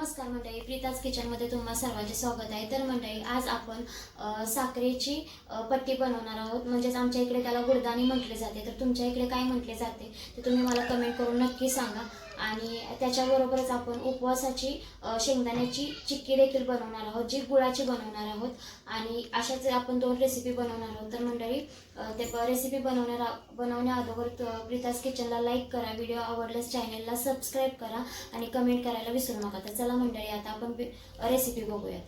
नमस्कार मंडळी, प्रीताज किचनमध्ये तुम्हा सर्वांचे स्वागत आहे। तर मंडळी, आज आपण साखरेची पट्टी बनवणार आहोत। म्हणजेच आमच्या इकडे त्याला गुडदाणी म्हटले जाते, तर तुमच्या इकडे काय म्हटले जाते ते तुम्ही मला कमेंट करून नक्की सांगा। आणि त्याच्याबरोबरच आपण उपवासाची शेंगदाण्याची चिक्की देखील बनवणार आहोत, जी गुळाची बनवणार आहोत। आणि अशाच आपण 2 रेसिपी बनवणार आहोत। तर मंडळी, ते रेसिपी बनवण्या अगोदर प्रीताज किचनला लाईक करा, व्हिडिओ आवडल्यास चॅनलला सबस्क्राईब करा आणि कमेंट करायला विसरू नका। तर चला मंडळी, आता आपण रेसिपी बघूया।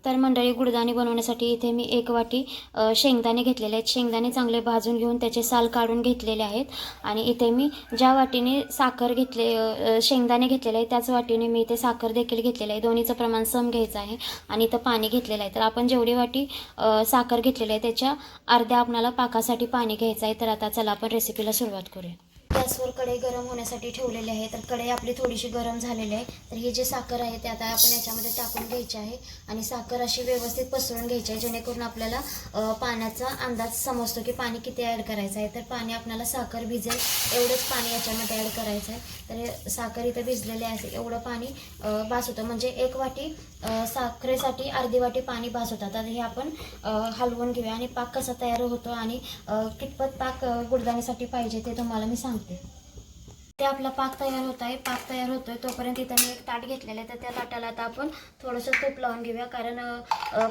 तर मंडळी, गुडदाणी बनवण्यासाठी इथे मी 1 वाटी शेंगदाणे घेतलेले आहेत। शेंगदाणे चांगले भाजून घेऊन त्याचे साल काढून घेतलेले आहेत। आणि इथे मी ज्या वाटीने शेंगदाणे घेतलेले आहे त्याच वाटीने मी इथे साखर देखील घेतलेली आहे। दोन्हीचं प्रमाण सम घ्यायचं आहे। आणि इथं पाणी घेतलेलं आहे। तर आपण जेवढी वाटी साखर घेतलेली आहे त्याच्या अर्ध्या आपल्याला पाकासाठी पाणी घ्यायचं आहे। तर आता चला आपण रेसिपीला सुरुवात करूया। गॅसवर कढई गरम होण्यासाठी ठेवलेली आहे। तर कढई आपली थोडीशी गरम झालेली आहे। तर ही जी साखर आहे ते आता आपण याच्यामध्ये टाकून घ्यायची आहे। आणि साखर अशी व्यवस्थित पसरून घ्यायची आहे, जेणेकरून आपल्याला पाण्याचा अंदाज समजतो की पाणी किती ॲड करायचं आहे। तर पाणी आपल्याला साखर भिजेल एवढंच पाणी याच्यामध्ये ॲड करायचं आहे। तर साखर इथं भिजलेली आहे, एवढं पाणी बास होतं। म्हणजे 1 वाटी साखरेसाठी अर्धी वाटी पाणी बास होतं। तर हे आपण हलवून घेऊया। आणि पाक कसा तयार होतो आणि कितपत पाक गुडदाणीसाठी पाहिजे ते तुम्हाला मी सांगते। ते आपला पाक तयार होत आहे। पाक तयार होतोय तोपर्यंत इथं मी एक ताट घेतलेलं आहे। तर त्या ताटाला आता आपण थोडंसं तूप लावून घेऊया, कारण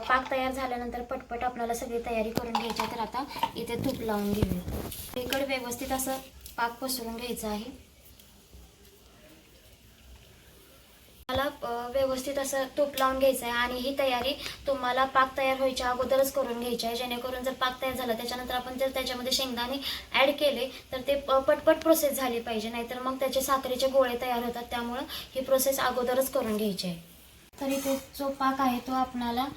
पाक तयार झाल्यानंतर पटपट आपल्याला सगळी तयारी करून घ्यायची आहे। तर आता इथे तूप लावून घेऊया। इकडे व्यवस्थित असं पाक पसरून घ्यायचं आहे। मला व्यवस्थित असं तूप लावून घ्यायचं आहे। आणि ही तयारी तुम्हाला पाक तयार व्हायच्या अगोदरच करून घ्यायची आहे, जेणेकरून जर पाक तयार झाला त्याच्यानंतर आपण जर त्याच्यामध्ये शेंगदाणे ॲड केले तर ते पटपट प्रोसेस झाली पाहिजे, नाहीतर मग त्याचे साखरेचे गोळे तयार होतात। त्यामुळं ही प्रोसेस अगोदरच करून घ्यायची आहे। तर इथे जो पाक आहे तो आपल्याला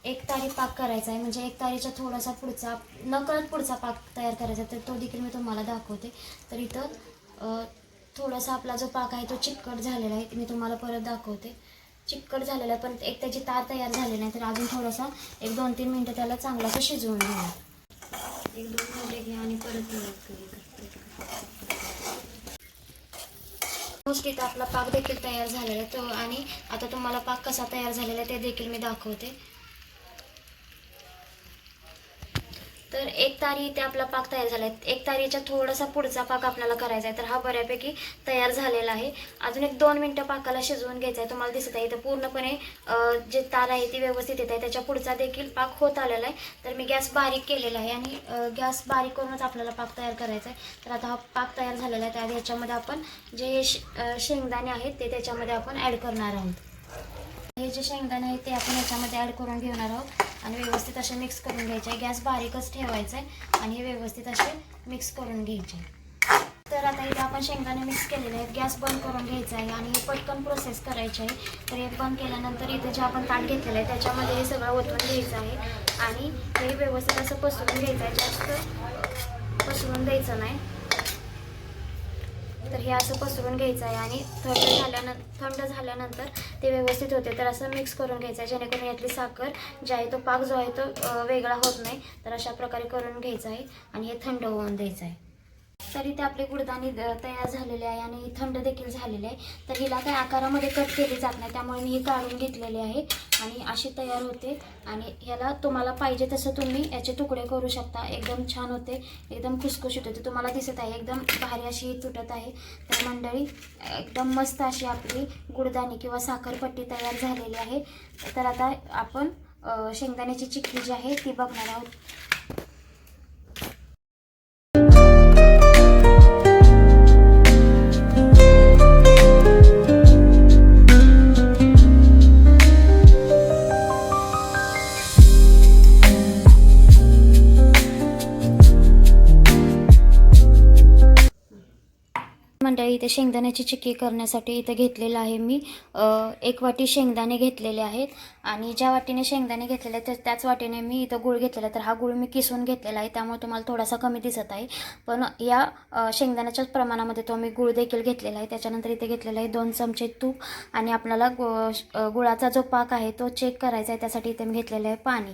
1 तारी पाक करायचा आहे। म्हणजे 1 तारीचा थोडासा पुढचा नकळत पुढचा पाक तयार करायचा, तर तो देखील मी तुम्हाला दाखवते। तर इथं थोडासा आपला जो पाक आहे तो चिकट झालेला आहे, मी तुम्हाला परत दाखवते। चिकट झालेला आहे, पण एक त्याची तार तयार झाली नाही। तर अजून थोडासा 1-2-3 मिनटं त्याला चांगलं असं शिजवून घ्या। 1-2 मिनटं घ्या आणि परत मोस्ट इथं आपला पाक देखील तयार झालेला आहे। तो आणि आता तुम्हाला पाक कसा तयार झालेला आहे ते देखील मी दाखवते। तर 1 तारी इथे आपला पाक तयार झाला आहे। 1 तारीच्या थोडासा पुढचा पाक आपल्याला करायचा आहे। तर हा बऱ्यापैकी तयार झालेला आहे। अजून 1-2 मिनटं पाकाला शिजवून घ्यायचा आहे। तुम्हाला दिसत आहे इथं पूर्णपणे जे तार आहे ती व्यवस्थित येत आहे। त्याच्या पुढचा देखील पाक होत आलेला आहे। तर मी गॅस बारीक केलेला आहे आणि गॅस बारीक करूनच आपल्याला पाक तयार करायचा आहे। तर आता हा पाक तयार झालेला आहे। तर याच्यामध्ये आपण जे शेंगदाणे आहेत ते त्याच्यामध्ये आपण ॲड करणार आहोत। हे जे शेंगदाणे आहेत ते आपण याच्यामध्ये ॲड करून घेणार आहोत आणि व्यवस्थित असे मिक्स करून घ्यायचे आहे। गॅस बारीकच ठेवायचा आहे आणि हे व्यवस्थित असे मिक्स करून घ्यायचे। तर आता इथे आपण शेंगदाणे मिक्स केलेले आहेत। गॅस बंद करून घ्यायचा आहे आणि पटकन प्रोसेस करायची आहे। तर हे बंद केल्यानंतर इथे जे आपण ताट घेतलेलं आहे त्याच्यामध्ये हे सगळं ओतून घ्यायचं आहे आणि हे व्यवस्थित असं पसरून घ्यायचं आहे, जास्त पसरून द्यायचं नाही। तर हे असं पसरून घ्यायचं आहे आणि थंड झाल्यानंतर ते व्यवस्थित होते। तर असं मिक्स करून घ्यायचं आहे, जेणेकरून यातली साखर जे आहे तो पाक जो आहे तो वेगळा होत नाही। तर अशा प्रकारे करून घ्यायचं आहे आणि हे थंड होऊन द्यायचं आहे। तर इथे आपली गुडदाणी तयार झालेली आहे आणि थंड देखील झालेली आहे। तर हिला काही आकारामध्ये कट केली जात नाही, त्यामुळे मी ही काढून घेतलेली आहे आणि अशी तयार होते। आणि ह्याला तुम्हाला पाहिजे तसं तुम्ही याचे तुकडे करू शकता। एकदम छान होते, एकदम खुसखुशीत होते। तुम्हाला दिसत आहे एकदम भारी अशी तुटत आहे। तर मंडळी, एकदम मस्त अशी आपली गुडदाणी किंवा साखरपट्टी तयार झालेली आहे। तर आता आपण शेंगदाण्याची चिक्की जी आहे ती बघणार आहोत। मंडळी, इथे शेंगदाण्याची चिक्की करण्यासाठी इथे घेतलेलं आहे मी 1 वाटी शेंगदाणे घेतलेले आहेत। आणि ज्या वाटीने शेंगदाणे घेतलेले आहेत त्याच वाटीने मी इथं गूळ घेतलेला आहे। तर हा गूळ मी किसून घेतलेला आहे, त्यामुळे तुम्हाला थोडासा कमी दिसत आहे। पण या शेंगदाण्याच्याच प्रमाणामध्ये तो मी गूळ देखील घेतलेला आहे। त्याच्यानंतर इथे घेतलेला आहे 2 चमचे तूप आणि आपल्याला गुळाचा जो पाक आहे तो चेक करायचा आहे, त्यासाठी इथे मी घेतलेलं आहे पाणी।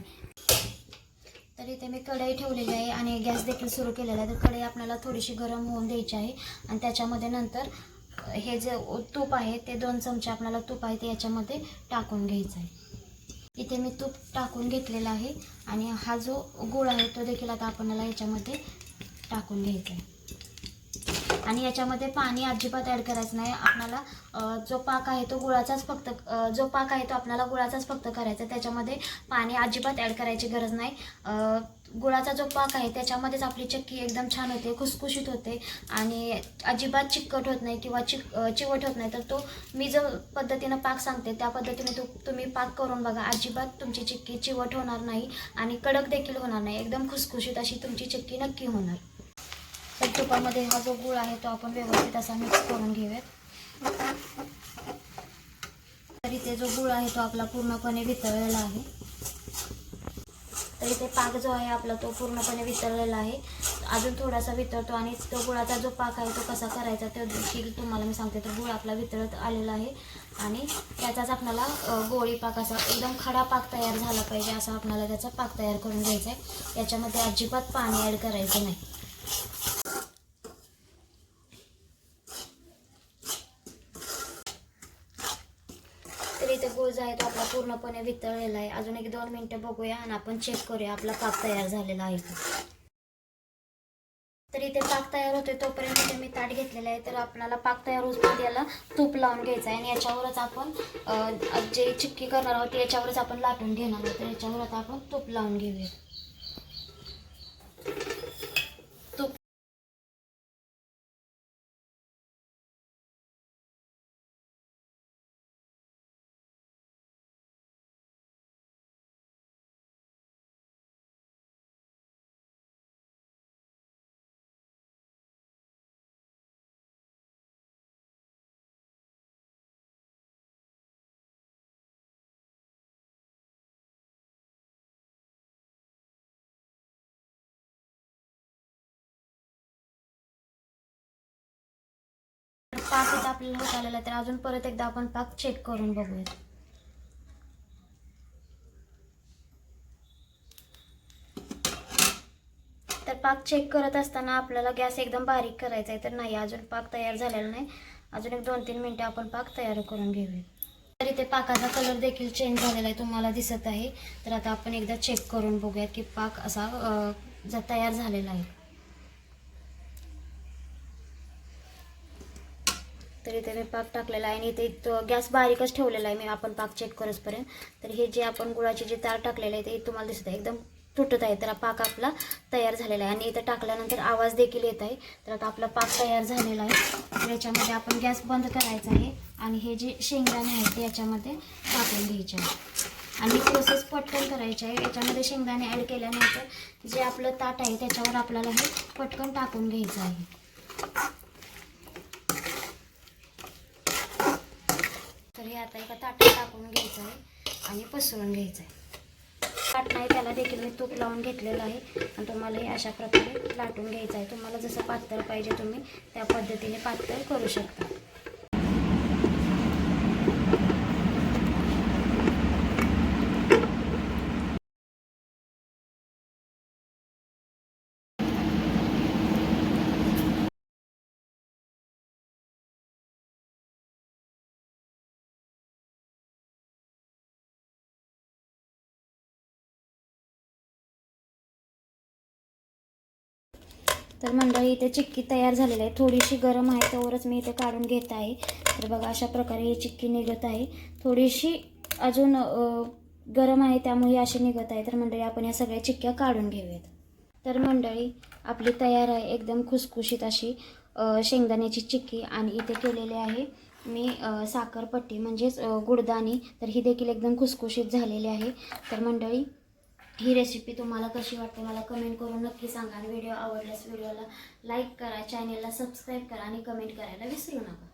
तर इथे मी कढई ठेवलेली आहे आणि गॅस देखील सुरू केलेला आहे। तर कढई आपल्याला थोडीशी गरम होऊन द्यायची आहे आणि त्याच्यामध्ये नंतर हे जे तूप आहे ते 2 चमचे आपल्याला तूप आहे ते याच्यामध्ये टाकून घ्यायचं आहे. इथे मी तूप टाकून घेतलेला आहे आणि हा जो गूळ आहे तो देखील आता आपल्याला याच्यामध्ये टाकून घ्यायचा आहे. आणि याच्यामध्ये पाणी अजिबात ॲड करायचं नाही. आपल्याला जो पाक आहे तो गुळाचाच फक्त आपल्याला गुळाचाच फक्त करायचा. त्याच्यामध्ये पाणी अजिबात ॲड करायची गरज नाही. गुळाचा जो पाक आहे त्याच्यामध्येच आपली चक्की एकदम छान होते, खुसखुशीत होते आणि अजिबात चिकट होत नाही किंवा चिवट होत नाही. तर तो मी जो पद्धतीनं पाक सांगते त्या पद्धतीने तुम्ही पाक करून बघा. अजिबात तुमची चिक्की चिवट होणार नाही आणि कडक देखील होणार नाही. एकदम खुसखुशीत अशी तुमची चिक्की नक्की होणार. तर तुपामध्ये हा जो गूळ आहे तो आपण व्यवस्थित असा मिक्स करून घेऊयात. तर इथे जो गूळ आहे तो आपला पूर्णपणे वितळलेला आहे. तर इथे पाक जो आहे आपला तो पूर्णपणे वितळलेला आहे. अजून थोडासा वितळतो आणि तो गुळाचा जो पाक आहे तो कसा करायचा ते देखील तुम्हाला मी सांगते. तर गूळ आपला वितळत आलेला आहे आणि त्याचाच आपल्याला गोळी पाक असा एकदम खडा पाक तयार झाला पाहिजे असा आपल्याला त्याचा पाक तयार करून घ्यायचा आहे. याच्यामध्ये अजिबात पाणी ॲड करायचं नाही. तर इथे गूळ जो आहे तो आपला पूर्णपणे वितळलेला आहे. अजून 1-2 मिनिटं बघूया आणि आपण चेक करूया आपला पाक तयार झालेला आहे. तर इथे पाक तयार होतोय तोपर्यंत इथे मी ताट घेतलेलं आहे. तर आपल्याला पाक तयार होऊपर्यंत याला तूप लावून घ्यायचं आहे आणि याच्यावरच आपण जे चिक्की करणार आहोत याच्यावरच आपण लाटून घेणार आहोत. तर याच्यावर आता आपण तूप लावून घेऊया. तूप पाक इथं आपल्याला होत आलेला आहे. तर अजून परत एकदा आपण पाक चेक करून बघूया. तर पाक चेक करत असताना आपल्याला गॅस एकदम बारीक करायचा आहे. तर नाही, अजून पाक तयार झालेला नाही. अजून 1-2-3 मिनिटं आपण पाक तयार करून घेऊया. तर इथे पाकाचा कलर देखील चेंज झालेला आहे, तुम्हाला दिसत आहे. तर आता आपण एकदा चेक करून बघूयात की पाक असा तयार झालेला आहे. तर इथे मी पाक टाकलेला आहे आणि इथे गॅस बारीकच ठेवलेला आहे मी आपण पाक चेक करूसपर्यंत. तर हे जे आपण गुळाचे जे तार टाकलेले आहे ते तुम्हाला दिसत आहे एकदम तुटत आहे. तर पाक आपला तयार झालेला आहे आणि इथं टाकल्यानंतर आवाज देखील येत आहे. तर आता आपला पाक तयार झालेला आहे. तर याच्यामध्ये आपण गॅस बंद करायचा आहे आणि हे जे शेंगदाणे आहेत ते याच्यामध्ये टाकून घ्यायचे आहे आणि ही प्रोसेस पटकन करायची आहे. याच्यामध्ये शेंगदाणे ॲड केल्यानंतर जे आपलं ताट आहे त्याच्यावर आपल्याला हे पटकन टाकून घ्यायचं आहे. तर हे आता एका ताटात टाकून घ्यायचं आहे आणि पसरून घ्यायचं आहे. ताट नाही त्याला देखील मी तूप लावून घेतलेलं आहे आणि तुम्हाला हे अशा प्रकारे लाटून घ्यायचं आहे. तुम्हाला जसं पातळ पाहिजे तुम्ही त्या पद्धतीने पातळ करू शकता. तर मंडळी इथे चिक्की तयार झालेली आहे. थोडीशी गरम आहे त्यावरच मी इथे काढून घेत आहे. तर बघा अशा प्रकारे ही चिक्की निघत आहे. थोडीशी अजून गरम आहे त्यामुळे अशी निघत आहे. तर मंडळी आपण या सगळ्या चिक्क्या काढून घेऊयात. तर मंडळी आपली तयार आहे एकदम खुसखुशीत अशी शेंगदाण्याची चिक्की. आणि इथे केलेली आहे मी साखरपट्टी म्हणजेच गुडदाणी. तर ही देखील एकदम खुसखुशीत झालेली आहे. तर मंडळी ही रेसिपी तुम्हाला कशी वाटते मला कमेंट करून नक्की सांगा आणि व्हिडिओ आवडल्यास व्हिडिओला लाईक करा, चॅनेलला सबस्क्राईब करा आणि कमेंट करायला विसरू नका.